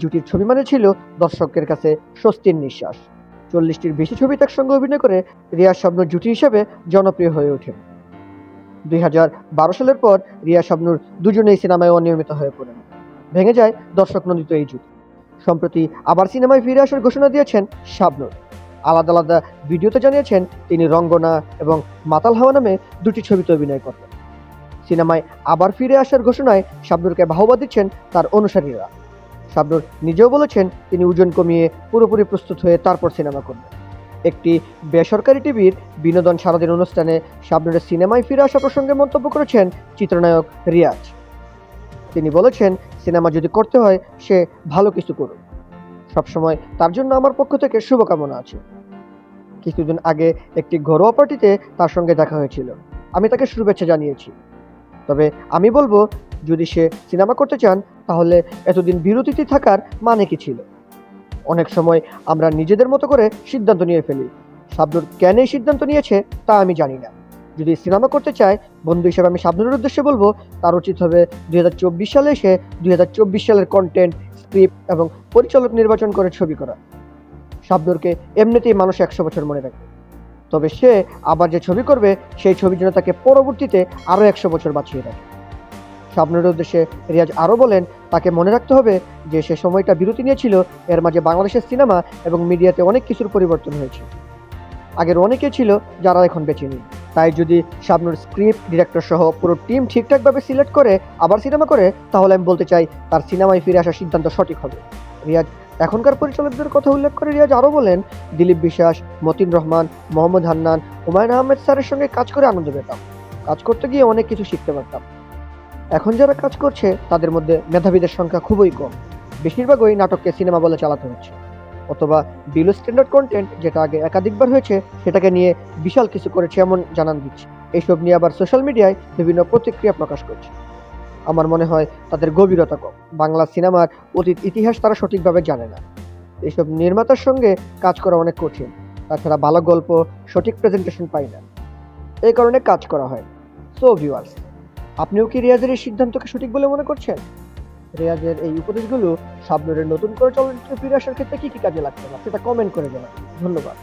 জুটির ছবি মানে ছিল দর্শকের কাছে স্বস্তির নিঃশ্বাস। ৪০টির বেশি ছবিতে একসঙ্গে অভিনয় করে রিয়া শাবনূর জুটি হিসেবে জনপ্রিয় হয়ে ওঠেন। ২০১২ সালের পর রিয়া শাবনূর দুজনেই সিনেমায় অনিয়মিত হয়ে পড়েন। ভেঙে যায় দর্শক নন্দিত এই জুটি। সম্প্রতি আবার সিনেমায় ফিরে আসার ঘোষণা দিয়েছেন শাবনূর। আলাদা আলাদা ভিডিওতে জানিয়েছেন তিনি রঙ্গনা এবং মাতাল হাওয়া নামে দুটি ছবিতে অভিনয় করবেন। সিনেমায় আবার ফিরে আসার ঘোষণায় শাবনূরকে বাহবা দিচ্ছেন তার অনুসারীরা। শাবনূর নিজেও বলেছেন তিনি ওজন কমিয়ে পুরোপুরি প্রস্তুত হয়ে তারপর সিনেমা করবেন। একটি বেসরকারি টিভির বিনোদন সারাদিন অনুষ্ঠানে শাবনূরের সিনেমায় ফিরে আসা প্রসঙ্গে মন্তব্য করেছেন চিত্রনায়ক রিয়াজ। তিনি বলেছেন, সিনেমা যদি করতে হয় সে ভালো কিছু করুক, সবসময় তার জন্য আমার পক্ষ থেকে শুভকামনা আছে। কিছুদিন আগে একটি ঘরোয়া পার্টিতে তার সঙ্গে দেখা হয়েছিল। আমি তাকে শুভেচ্ছা জানিয়েছি। তবে আমি বলবো, যদি সে সিনেমা করতে চান তাহলে এতদিন বিরতিতে থাকার মানে কি ছিল? অনেক সময় আমরা নিজেদের মতো করে সিদ্ধান্ত নিয়ে ফেলি। শাবনূর কেন এই সিদ্ধান্ত নিয়েছে তা আমি জানি না। যদি সিনেমা করতে চায়, বন্ধু হিসেবে আমি শাবনূরের উদ্দেশ্যে বলবো, তার উচিত হবে ২০২৪ সালে এসে ২০২৪ সালের কন্টেন্ট, স্ক্রিপ্ট এবং পরিচালক নির্বাচন করে ছবি করা। শাবনূরকে এমনিতেই মানুষ ১০০ বছর মনে রাখবে। তবে সে আবার যে ছবি করবে সেই ছবির জন্য তাকে পরবর্তীতে আরও ১০০ বছর বাঁচিয়ে রাখে। শাবনূরের উদ্দেশ্যে রিয়াজ আরও বলেন, তাকে মনে রাখতে হবে যে সে সময়টা বিরতি নিয়েছিল, এর মাঝে বাংলাদেশের সিনেমা এবং মিডিয়াতে অনেক কিছুর পরিবর্তন হয়েছে। আগের অনেকে ছিল যারা এখন বেঁচে নেই। তাই যদি শাবনূর স্ক্রিপ্ট, ডিরেক্টর সহ পুরো টিম ঠিকঠাকভাবে সিলেক্ট করে আবার সিনেমা করে, তাহলে আমি বলতে চাই তার সিনেমায় ফিরে আসার সিদ্ধান্ত সঠিক হবে। রিয়াজ এখনকার পরিচালকদের কথা উল্লেখ করে রিয়াজ আরও বলেন, দিলীপ বিশ্বাস, মতিন রহমান, মোহাম্মদ হান্নান, হুমায়ুন আহমেদ স্যারের সঙ্গে কাজ করে আনন্দ পেতাম। কাজ করতে গিয়ে অনেক কিছু শিখতে পারতাম। এখন যারা কাজ করছে তাদের মধ্যে মেধাবীদের সংখ্যা খুবই কম। বেশিরভাগই নাটককে সিনেমা বলে চালাতে হচ্ছে, অথবা বিলো স্ট্যান্ডার্ড কন্টেন্ট, যেটা আগে একাধিকবার হয়েছে সেটাকে নিয়ে বিশাল কিছু করেছে এমন জানান দিচ্ছে। এইসব নিয়ে আবার সোশ্যাল মিডিয়ায় বিভিন্ন প্রতিক্রিয়া প্রকাশ করছে। আমার মনে হয় তাদের গভীরতা কম। বাংলা সিনেমার অতীত ইতিহাস তারা সঠিকভাবে জানে না। এইসব নির্মাতার সঙ্গে কাজ করা অনেক কঠিন। তাছাড়া ভালো গল্প, সঠিক প্রেজেন্টেশন পাই না, এই কারণে কাজ করা হয়। সো ভিউয়ার্স, আপনিও কি রিয়াজের এই সিদ্ধান্তকে সঠিক বলে মনে করছেন? রিয়াজের এই উপদেশগুলো শাবনূরের নতুন করে চলচ্চিত্রে ফিরে আসার ক্ষেত্রে কি কি কাজে লাগতে পারে সেটা কমেন্ট করে জানান। ধন্যবাদ।